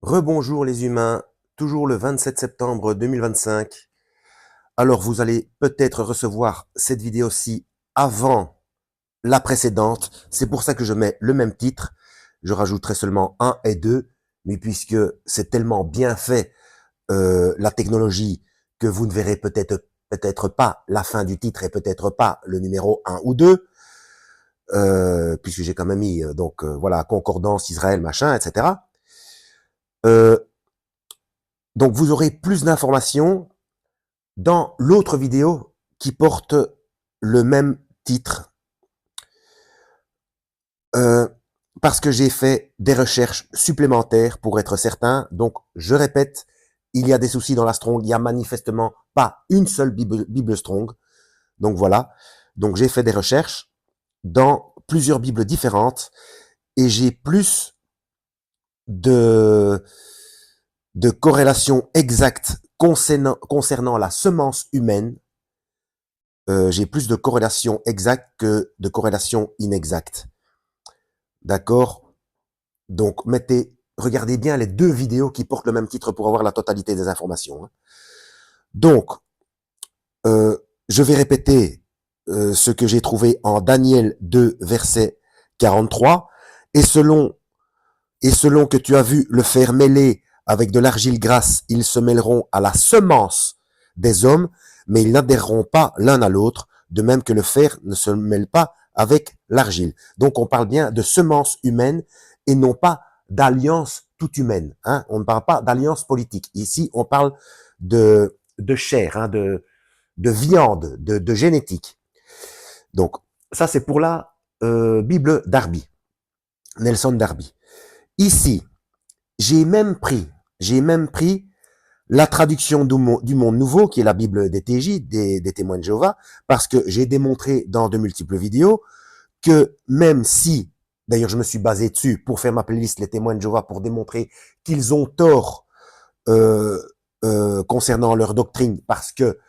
Rebonjour les humains, toujours le 27 septembre 2025. Alors vous allez peut-être recevoir cette vidéo-ci avant la précédente. C'est pour ça que je mets le même titre. Je rajouterai seulement 1 et 2, mais puisque c'est tellement bien fait, la technologie, que vous ne verrez peut-être pas la fin du titre et peut-être pas le numéro 1 ou 2, puisque j'ai quand même mis, voilà, concordance, Israël, machin, etc. Donc vous aurez plus d'informations dans l'autre vidéo qui porte le même titre. Parce que j'ai fait des recherches supplémentaires pour être certain. Donc je répète, il y a des soucis dans la Strong. Il n'y a manifestement pas une seule Bible Strong. Donc voilà. Donc j'ai fait des recherches dans plusieurs Bibles différentes et j'ai plus de corrélations exactes concernant la semence humaine. J'ai plus de corrélations exactes que de corrélations inexactes. D'accord? Donc, regardez bien les deux vidéos qui portent le même titre pour avoir la totalité des informations. Donc, je vais répéter ce que j'ai trouvé en Daniel 2, verset 43. Et selon que tu as vu le fer mêlé avec de l'argile grasse, ils se mêleront à la semence des hommes, mais ils n'adhéreront pas l'un à l'autre, de même que le fer ne se mêle pas avec l'argile. Donc on parle bien de semence humaine et non pas d'alliance toute humaine. Hein. On ne parle pas d'alliance politique. Ici, on parle de chair, hein, de viande, de génétique. Donc ça, c'est pour la Bible Darby, Nelson Darby. Ici, j'ai même pris la traduction du Monde Nouveau, qui est la Bible des TJ, des témoins de Jéhovah, parce que j'ai démontré dans de multiples vidéos que même si, d'ailleurs je me suis basé dessus pour faire ma playlist Les témoins de Jéhovah, pour démontrer qu'ils ont tort concernant leur doctrine, parce que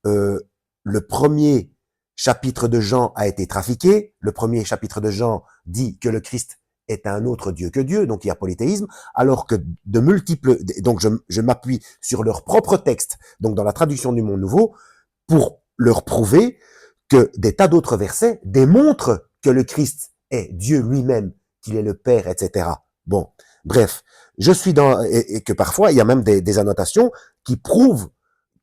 le premier chapitre de Jean a été trafiqué, le premier chapitre de Jean dit que le Christ est un autre Dieu que Dieu, donc il y a polythéisme, alors que de multiples, donc je m'appuie sur leur propre texte, donc dans la traduction du Monde Nouveau, pour leur prouver que des tas d'autres versets démontrent que le Christ est Dieu lui-même, qu'il est le Père, etc. Bon, bref, je suis dans, et que parfois il y a même des annotations qui prouvent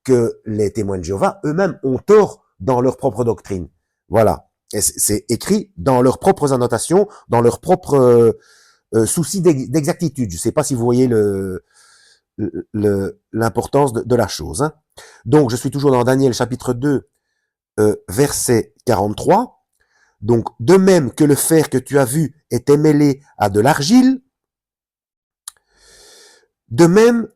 que les témoins de Jéhovah eux-mêmes ont tort dans leur propre doctrine. Voilà. C'est écrit dans leurs propres annotations, dans leurs propres soucis d'exactitude. Je ne sais pas si vous voyez l'importance de la chose. Hein. Donc, je suis toujours dans Daniel chapitre 2, verset 43. Donc, de même que le fer que tu as vu était mêlé à de l'argile, de même,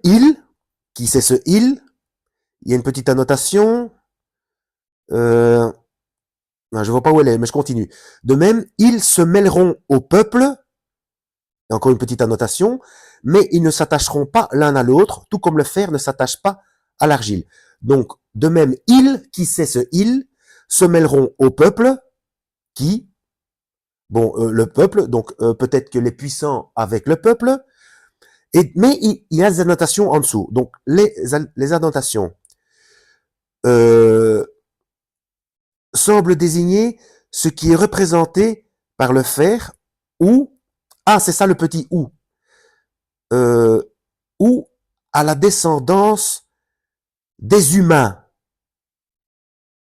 il, qui c'est ce il, il y a une petite annotation, non, je vois pas où elle est, mais je continue. De même, ils se mêleront au peuple, et encore une petite annotation, mais ils ne s'attacheront pas l'un à l'autre, tout comme le fer ne s'attache pas à l'argile. Donc, de même, ils, qui c'est ce ils, se mêleront au peuple, qui, bon, le peuple, donc peut-être que les puissants avec le peuple, mais il y a des annotations en dessous. Donc, les annotations semblent désigner ce qui est représenté par le fer ou, ah, c'est ça le petit ou à la descendance des humains.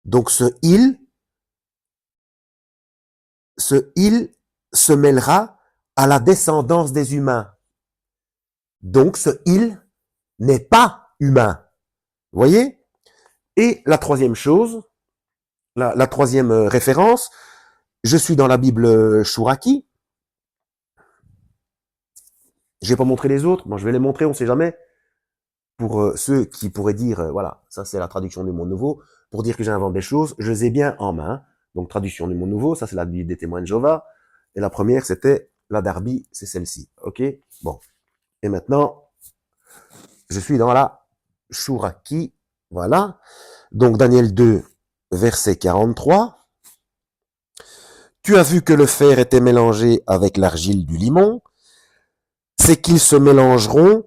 Donc ce il se mêlera à la descendance des humains. Donc ce il n'est pas humain. Vous voyez? Et la troisième chose, la troisième référence, je suis dans la Bible Chouraki. Je vais pas montrer les autres, bon, je vais les montrer, on sait jamais. Pour ceux qui pourraient dire, voilà, ça c'est la traduction du Monde Nouveau, pour dire que j'invente des choses, je les ai bien en main. Donc traduction du Monde Nouveau, ça c'est la Bible des témoins de Jéhovah. Et la première c'était la Darby, c'est celle-ci. Ok? Bon. Et maintenant, je suis dans la Chouraki. Voilà. Donc Daniel 2, verset 43. Tu as vu que le fer était mélangé avec l'argile du limon, c'est qu'ils se mélangeront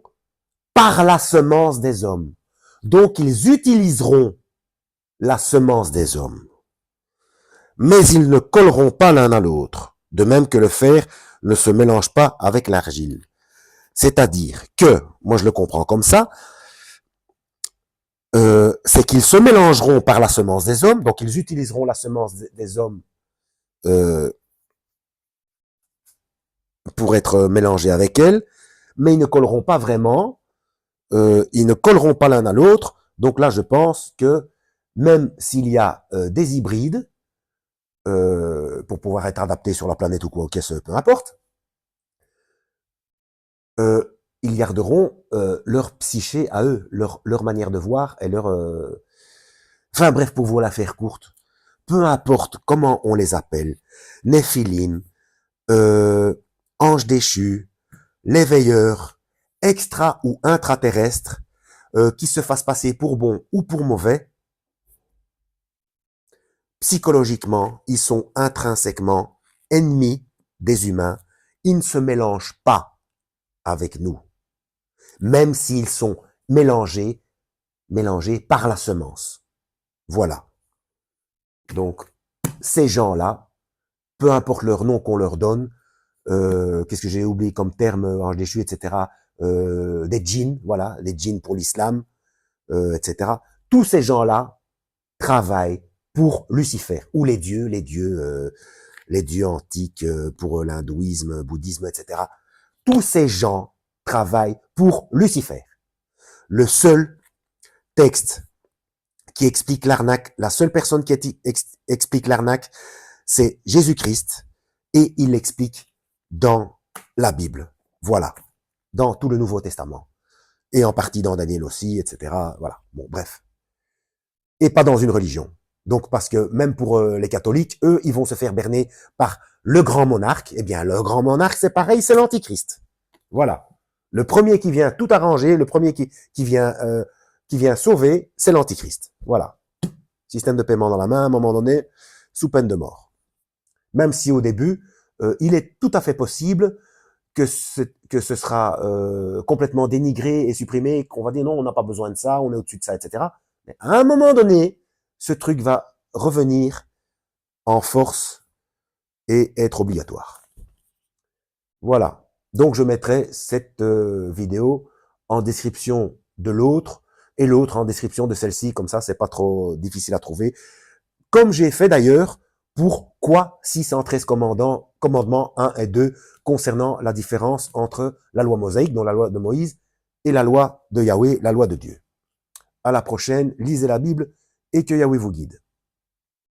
par la semence des hommes. Donc ils utiliseront la semence des hommes. Mais ils ne colleront pas l'un à l'autre, de même que le fer ne se mélange pas avec l'argile. C'est-à-dire que, moi je le comprends comme ça, c'est qu'ils se mélangeront par la semence des hommes, donc ils utiliseront la semence des hommes pour être mélangés avec elle, mais ils ne colleront pas vraiment, ils ne colleront pas l'un à l'autre. Donc là, je pense que même s'il y a des hybrides, pour pouvoir être adaptés sur la planète ou quoi, ok, peu importe, ils garderont leur psyché à eux, leur manière de voir et leur... Enfin bref, pour vous la faire courte, peu importe comment on les appelle, Néphilim, anges déchus, les veilleurs, extra ou intraterrestres, qui se fassent passer pour bons ou pour mauvais, psychologiquement, ils sont intrinsèquement ennemis des humains. Ils ne se mélangent pas avec nous, même s'ils sont mélangés par la semence. Voilà. Donc, ces gens-là, peu importe leur nom qu'on leur donne, qu'est-ce que j'ai oublié comme terme, ange déchu, etc., des djinns, voilà, des djinns pour l'islam, etc. Tous ces gens-là travaillent pour Lucifer, ou les dieux antiques pour l'hindouisme, bouddhisme, etc. Tous ces gens travaillent pour Lucifer. Le seul texte qui explique l'arnaque, la seule personne qui explique l'arnaque, c'est Jésus-Christ, et il l'explique dans la Bible. Voilà. Dans tout le Nouveau Testament. Et en partie dans Daniel aussi, etc. Voilà. Bon, bref. Et pas dans une religion. Donc, parce que même pour les catholiques, eux, ils vont se faire berner par le grand monarque. Eh bien, le grand monarque, c'est pareil, c'est l'antichrist. Voilà. Le premier qui vient tout arranger, le premier qui vient sauver, c'est l'antichrist. Voilà. Système de paiement dans la main, à un moment donné, sous peine de mort. Même si au début, il est tout à fait possible que ce sera complètement dénigré et supprimé, qu'on va dire non, on n'a pas besoin de ça, on est au-dessus de ça, etc. Mais à un moment donné, ce truc va revenir en force et être obligatoire. Voilà. Donc je mettrai cette vidéo en description de l'autre et l'autre en description de celle-ci, comme ça c'est pas trop difficile à trouver. Comme j'ai fait d'ailleurs pour quoi 613 commandements 1 et 2 concernant la différence entre la loi mosaïque, dont la loi de Moïse, et la loi de Yahweh, la loi de Dieu. À la prochaine, lisez la Bible et que Yahweh vous guide.